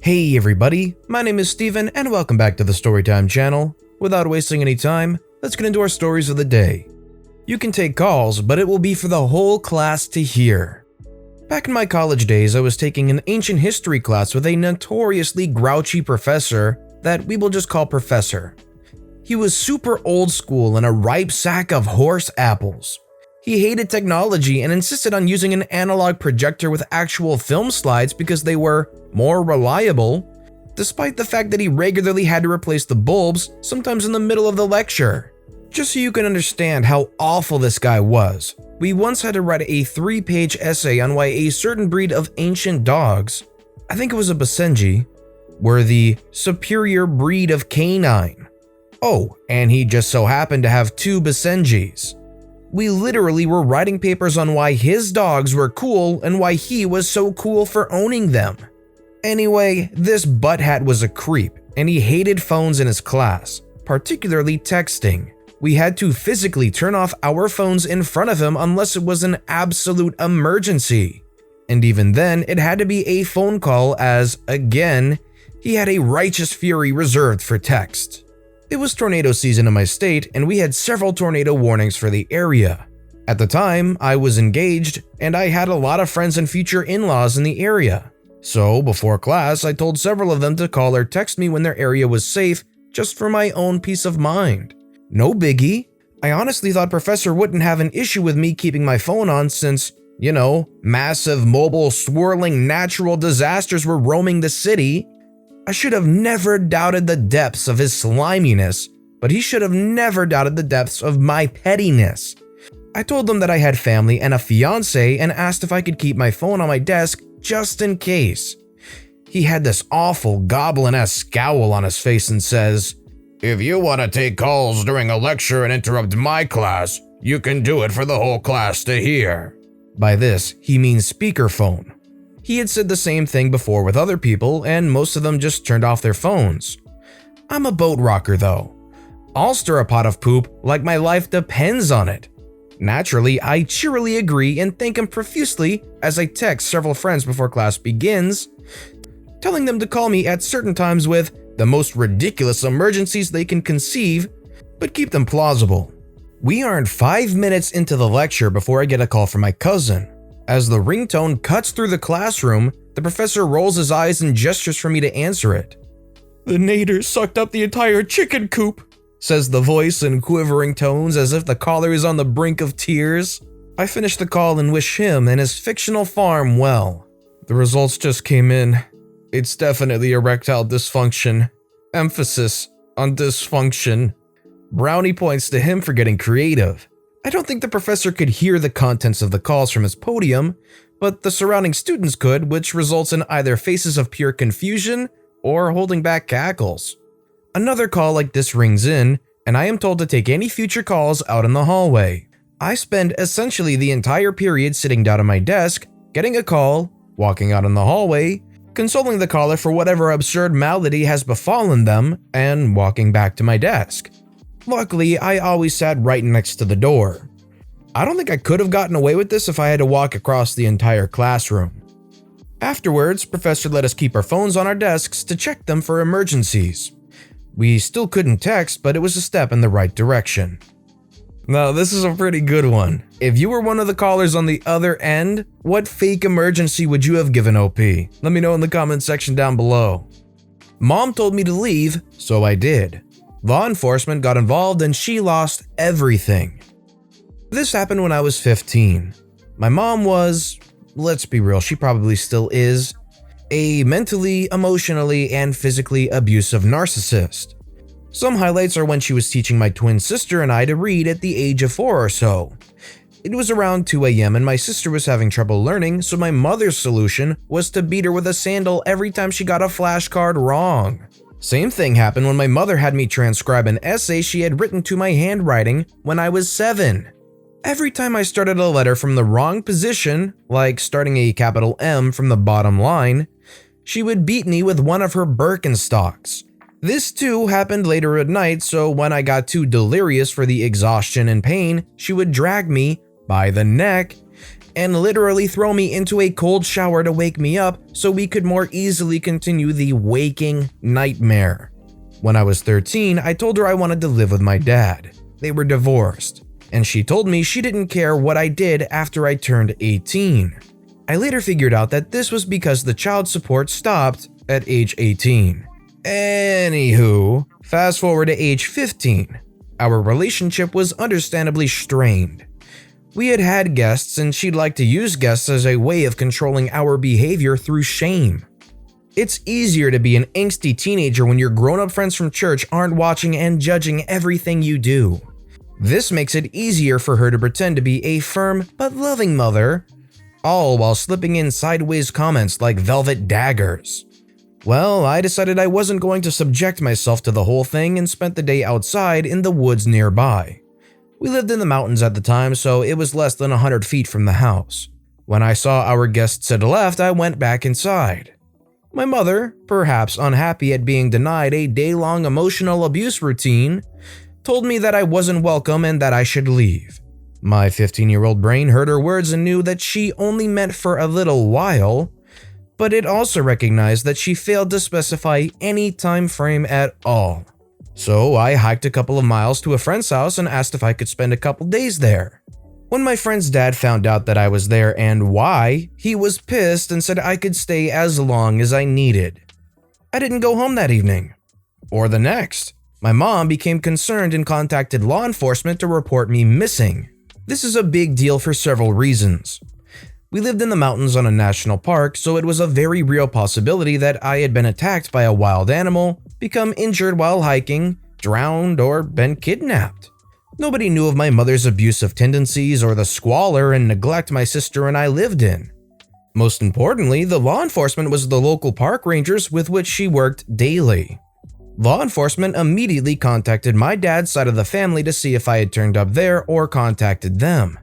Hey everybody, my name is Steven and welcome back to the Storytime channel. Without wasting any time, let's get into our stories of the day. You can take calls, but it will be for the whole class to hear. Back in my college days, I was taking an ancient history class with a notoriously grouchy professor that we will just call Professor. He was super old school and a ripe sack of horse apples. He hated technology and insisted on using an analog projector with actual film slides because they were more reliable, despite the fact that he regularly had to replace the bulbs, sometimes in the middle of the lecture. Just so you can understand how awful this guy was, we once had to write a 3-page essay on why a certain breed of ancient dogs, I think it was a Basenji, were the superior breed of canine. Oh, and he just so happened to have 2 Basenjis. We literally were writing papers on why his dogs were cool and why he was so cool for owning them. Anyway, this butthead was a creep and he hated phones in his class, particularly texting. We had to physically turn off our phones in front of him unless it was an absolute emergency. And even then, it had to be a phone call as, again, he had a righteous fury reserved for text. It was tornado season in my state and we had several tornado warnings for the area. At the time, I was engaged and I had a lot of friends and future in-laws in the area. So before class, I told several of them to call or text me when their area was safe just for my own peace of mind. No biggie. I honestly thought Professor wouldn't have an issue with me keeping my phone on since, massive mobile swirling natural disasters were roaming the city. I should have never doubted the depths of his sliminess, but he should have never doubted the depths of my pettiness. I told him that I had family and a fiance and asked if I could keep my phone on my desk just in case. He had this awful goblin-esque scowl on his face and says, "If you want to take calls during a lecture and interrupt my class, you can do it for the whole class to hear." By this, he means speakerphone. He had said the same thing before with other people and most of them just turned off their phones. I'm a boat rocker though. I'll stir a pot of poop like my life depends on it. Naturally, I cheerily agree and thank him profusely as I text several friends before class begins, telling them to call me at certain times with the most ridiculous emergencies they can conceive, but keep them plausible. We aren't 5 minutes into the lecture before I get a call from my cousin. As the ringtone cuts through the classroom, the professor rolls his eyes and gestures for me to answer it. "The naders sucked up the entire chicken coop," says the voice in quivering tones as if the caller is on the brink of tears. I finish the call and wish him and his fictional farm well. "The results just came in. It's definitely erectile dysfunction. Emphasis on dysfunction." Brownie points to him for getting creative. I don't think the professor could hear the contents of the calls from his podium, but the surrounding students could, which results in either faces of pure confusion or holding back cackles. Another call like this rings in, and I am told to take any future calls out in the hallway. I spend essentially the entire period sitting down at my desk, getting a call, walking out in the hallway, consoling the caller for whatever absurd malady has befallen them, and walking back to my desk. Luckily, I always sat right next to the door. I don't think I could have gotten away with this if I had to walk across the entire classroom. Afterwards, Professor let us keep our phones on our desks to check them for emergencies. We still couldn't text, but it was a step in the right direction. Now, this is a pretty good one. If you were one of the callers on the other end, what fake emergency would you have given OP? Let me know in the comment section down below. Mom told me to leave, so I did. Law enforcement got involved and she lost everything. This happened when I was 15. My mom was, let's be real, she probably still is, a mentally, emotionally, and physically abusive narcissist. Some highlights are when she was teaching my twin sister and I to read at the age of 4 or so. It was around 2 a.m. and my sister was having trouble learning, so my mother's solution was to beat her with a sandal every time she got a flashcard wrong. Same thing happened when my mother had me transcribe an essay she had written to my handwriting when I was 7. Every time I started a letter from the wrong position, like starting a capital M from the bottom line, she would beat me with one of her Birkenstocks. This too happened later at night, so when I got too delirious for the exhaustion and pain, she would drag me by the neck and literally throw me into a cold shower to wake me up so we could more easily continue the waking nightmare. When I was 13, I told her I wanted to live with my dad. They were divorced, and she told me she didn't care what I did after I turned 18. I later figured out that this was because the child support stopped at age 18. Anywho, fast forward to age 15. Our relationship was understandably strained. We had had guests, and she'd like to use guests as a way of controlling our behavior through shame. It's easier to be an angsty teenager when your grown-up friends from church aren't watching and judging everything you do. This makes it easier for her to pretend to be a firm but loving mother, all while slipping in sideways comments like velvet daggers. Well, I decided I wasn't going to subject myself to the whole thing and spent the day outside in the woods nearby. We lived in the mountains at the time, so it was less than 100 feet from the house. When I saw our guests had left, I went back inside. My mother, perhaps unhappy at being denied a day-long emotional abuse routine, told me that I wasn't welcome and that I should leave. My 15-year-old brain heard her words and knew that she only meant for a little while, but it also recognized that she failed to specify any time frame at all. So I hiked a couple of miles to a friend's house and asked if I could spend a couple days there. When my friend's dad found out that I was there and why, he was pissed and said I could stay as long as I needed. I didn't go home that evening, or the next. My mom became concerned and contacted law enforcement to report me missing. This is a big deal for several reasons. We lived in the mountains on a national park, so it was a very real possibility that I had been attacked by a wild animal, become injured while hiking, drowned, or been kidnapped. Nobody knew of my mother's abusive tendencies or the squalor and neglect my sister and I lived in. Most importantly, the law enforcement was the local park rangers with which she worked daily. Law enforcement immediately contacted my dad's side of the family to see if I had turned up there or contacted them.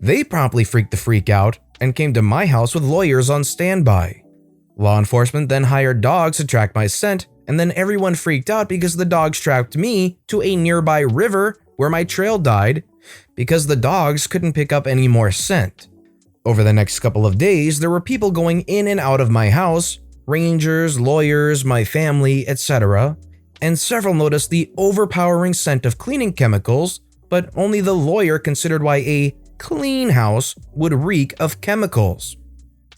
They promptly freaked the freak out and came to my house with lawyers on standby. Law enforcement then hired dogs to track my scent, and then everyone freaked out because the dogs tracked me to a nearby river where my trail died because the dogs couldn't pick up any more scent. Over the next couple of days, there were people going in and out of my house, rangers, lawyers, my family, etc., and several noticed the overpowering scent of cleaning chemicals, but only the lawyer considered why a clean house would reek of chemicals.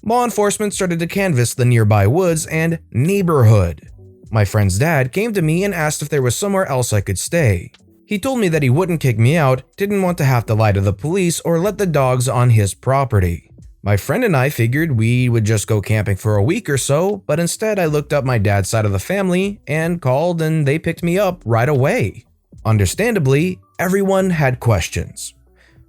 Law enforcement started to canvass the nearby woods and neighborhood. My friend's dad came to me and asked if there was somewhere else I could stay. He told me that he wouldn't kick me out, didn't want to have to lie to the police or let the dogs on his property. My friend and I figured we would just go camping for a week or so, but instead I looked up my dad's side of the family and called and they picked me up right away. Understandably, everyone had questions.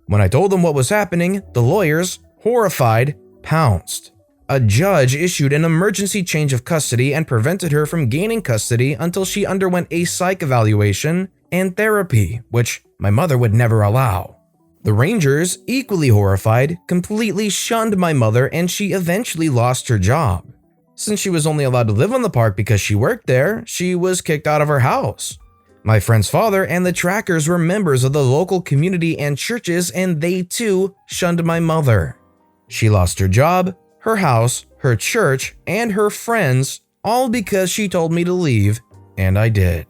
When I told them what was happening, the lawyers, horrified, pounced. A judge issued an emergency change of custody and prevented her from gaining custody until she underwent a psych evaluation and therapy, which my mother would never allow. The rangers, equally horrified, completely shunned my mother and she eventually lost her job. Since she was only allowed to live on the park because she worked there, she was kicked out of her house. My friend's father and the trackers were members of the local community and churches, and they too shunned my mother. She lost her job, her house, her church, and her friends, all because she told me to leave, and I did.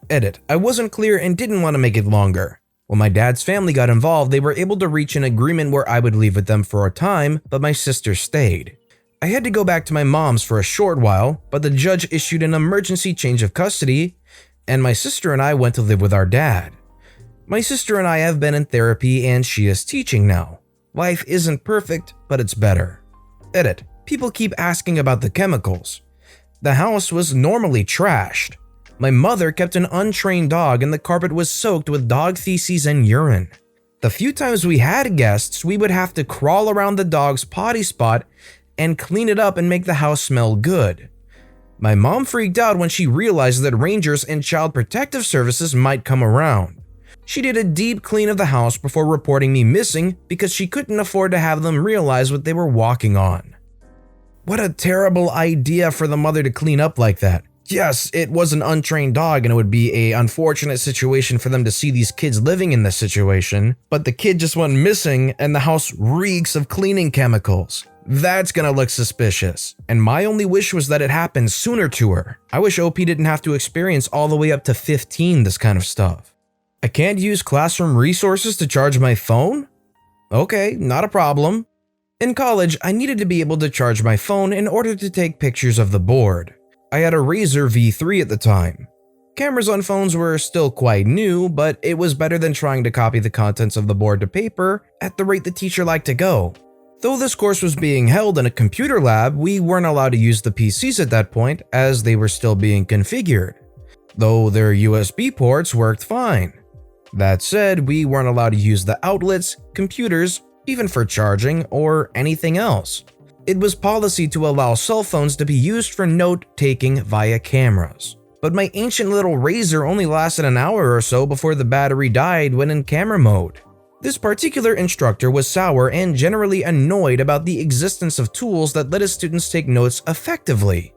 Edit: I wasn't clear and didn't want to make it longer. When my dad's family got involved, they were able to reach an agreement where I would leave with them for a time, but my sister stayed. I had to go back to my mom's for a short while, but the judge issued an emergency change of custody, and my sister and I went to live with our dad. My sister and I have been in therapy and she is teaching now. Life isn't perfect, but it's better. Edit: people keep asking about the chemicals. The house was normally trashed. My mother kept an untrained dog and the carpet was soaked with dog feces and urine. The few times we had guests, we would have to crawl around the dog's potty spot and clean it up and make the house smell good. My mom freaked out when she realized that rangers and child protective services might come around. She did a deep clean of the house before reporting me missing because she couldn't afford to have them realize what they were walking on. What a terrible idea for the mother to clean up like that. Yes, it was an untrained dog and it would be an unfortunate situation for them to see these kids living in this situation, but the kid just went missing and the house reeks of cleaning chemicals. That's gonna look suspicious. And my only wish was that it happened sooner to her. I wish OP didn't have to experience all the way up to 15 this kind of stuff. I can't use classroom resources to charge my phone? Okay, not a problem. In college, I needed to be able to charge my phone in order to take pictures of the board. I had a Razr V3 at the time. Cameras on phones were still quite new, but it was better than trying to copy the contents of the board to paper at the rate the teacher liked to go. Though this course was being held in a computer lab, we weren't allowed to use the PCs at that point as they were still being configured, though their USB ports worked fine. That said, we weren't allowed to use the outlets, computers, even for charging or anything else. It was policy to allow cell phones to be used for note-taking via cameras. But my ancient little Razr only lasted an hour or so before the battery died when in camera mode. This particular instructor was sour and generally annoyed about the existence of tools that let his students take notes effectively,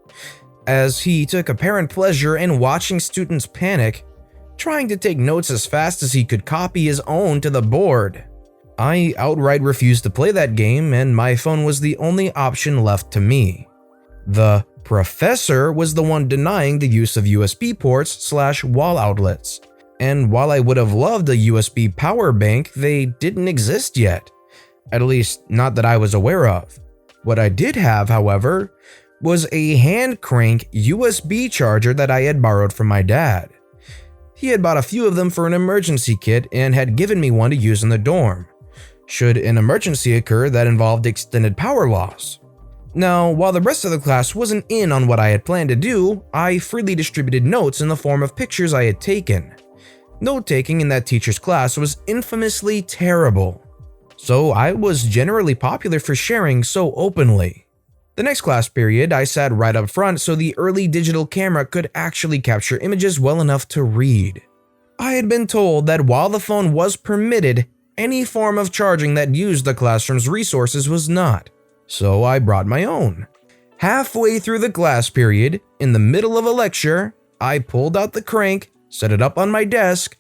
as he took apparent pleasure in watching students panic, trying to take notes as fast as he could copy his own to the board. I outright refused to play that game, and my phone was the only option left to me. The professor was the one denying the use of USB ports/wall outlets, and while I would have loved a USB power bank, they didn't exist yet. At least, not that I was aware of. What I did have, however, was a hand crank USB charger that I had borrowed from my dad. He had bought a few of them for an emergency kit and had given me one to use in the dorm, should an emergency occur that involved extended power loss. Now, while the rest of the class wasn't in on what I had planned to do, I freely distributed notes in the form of pictures I had taken. Note-taking in that teacher's class was infamously terrible, so I was generally popular for sharing so openly. The next class period, I sat right up front so the early digital camera could actually capture images well enough to read. I had been told that while the phone was permitted, any form of charging that used the classroom's resources was not, so I brought my own. Halfway through the class period, in the middle of a lecture, I pulled out the crank, set it up on my desk,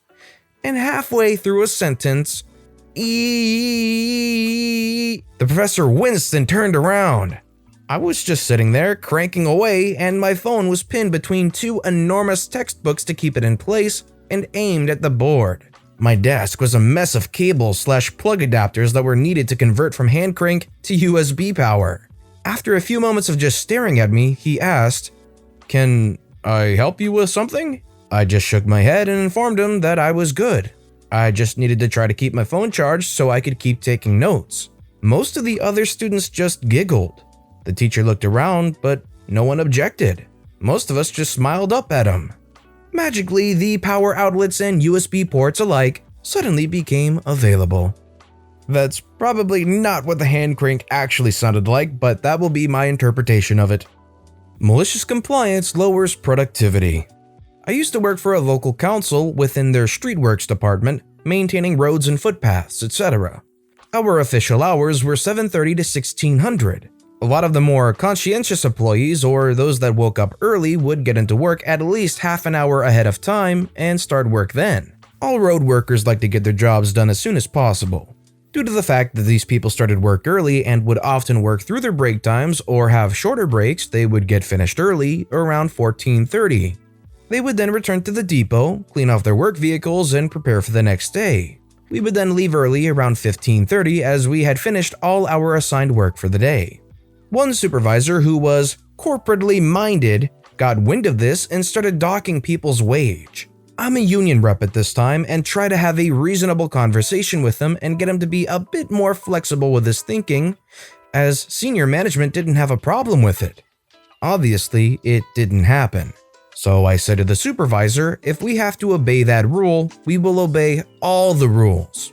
and halfway through a sentence, the professor winced and turned around. I was just sitting there cranking away, and my phone was pinned between two enormous textbooks to keep it in place and aimed at the board. My desk was a mess of cables/plug adapters that were needed to convert from hand crank to USB power. After a few moments of just staring at me, he asked, "Can I help you with something?" I just shook my head and informed him that I was good. I just needed to try to keep my phone charged so I could keep taking notes. Most of the other students just giggled. The teacher looked around, but no one objected. Most of us just smiled up at him. Magically, the power outlets and USB ports alike suddenly became available. That's probably not what the hand crank actually sounded like, but that will be my interpretation of it. Malicious compliance lowers productivity. I used to work for a local council within their streetworks department, maintaining roads and footpaths, etc. Our official hours were 7:30 to 1600. A lot of the more conscientious employees, or those that woke up early, would get into work at least half an hour ahead of time and start work then. All road workers like to get their jobs done as soon as possible. Due to the fact that these people started work early and would often work through their break times or have shorter breaks, they would get finished early, around 14:30. They would then return to the depot, clean off their work vehicles, and prepare for the next day. We would then leave early around 15:30 as we had finished all our assigned work for the day. One supervisor who was corporately minded got wind of this and started docking people's wage. I'm a union rep at this time and try to have a reasonable conversation with him and get him to be a bit more flexible with his thinking, as senior management didn't have a problem with it. Obviously, it didn't happen. So I said to the supervisor, if we have to obey that rule, we will obey all the rules.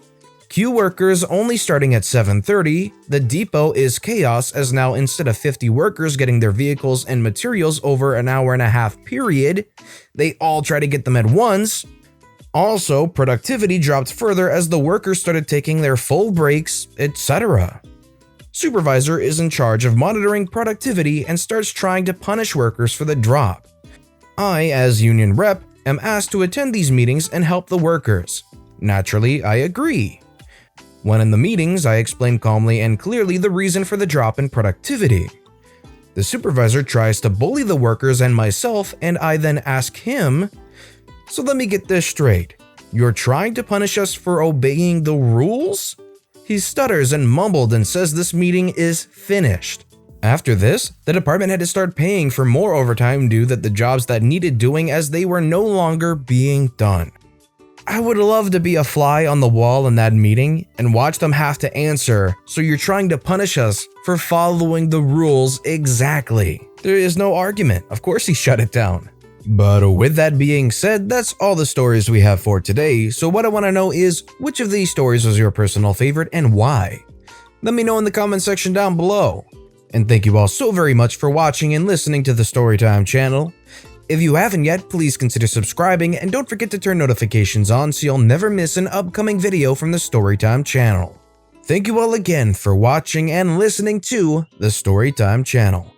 Queue workers only starting at 7:30, the depot is chaos as now instead of 50 workers getting their vehicles and materials over an hour and a half period, they all try to get them at once. Also, productivity dropped further as the workers started taking their full breaks, etc. Supervisor is in charge of monitoring productivity and starts trying to punish workers for the drop. I, as union rep, am asked to attend these meetings and help the workers. Naturally, I agree. When in the meetings, I explain calmly and clearly the reason for the drop in productivity. The supervisor tries to bully the workers and myself, and I then ask him, "So let me get this straight. You're trying to punish us for obeying the rules?" He stutters and mumbled and says this meeting is finished. After this, the department had to start paying for more overtime due to the jobs that needed doing as they were no longer being done. I would love to be a fly on the wall in that meeting and watch them have to answer, "So you're trying to punish us for following the rules exactly." There is no argument. Of course he shut it down. But with that being said, that's all the stories we have for today. So what I want to know is, which of these stories was your personal favorite and why? Let me know in the comment section down below. And thank you all so very much for watching and listening to the Storytime channel. If you haven't yet, please consider subscribing and don't forget to turn notifications on so you'll never miss an upcoming video from the Storytime channel. Thank you all again for watching and listening to the Storytime channel.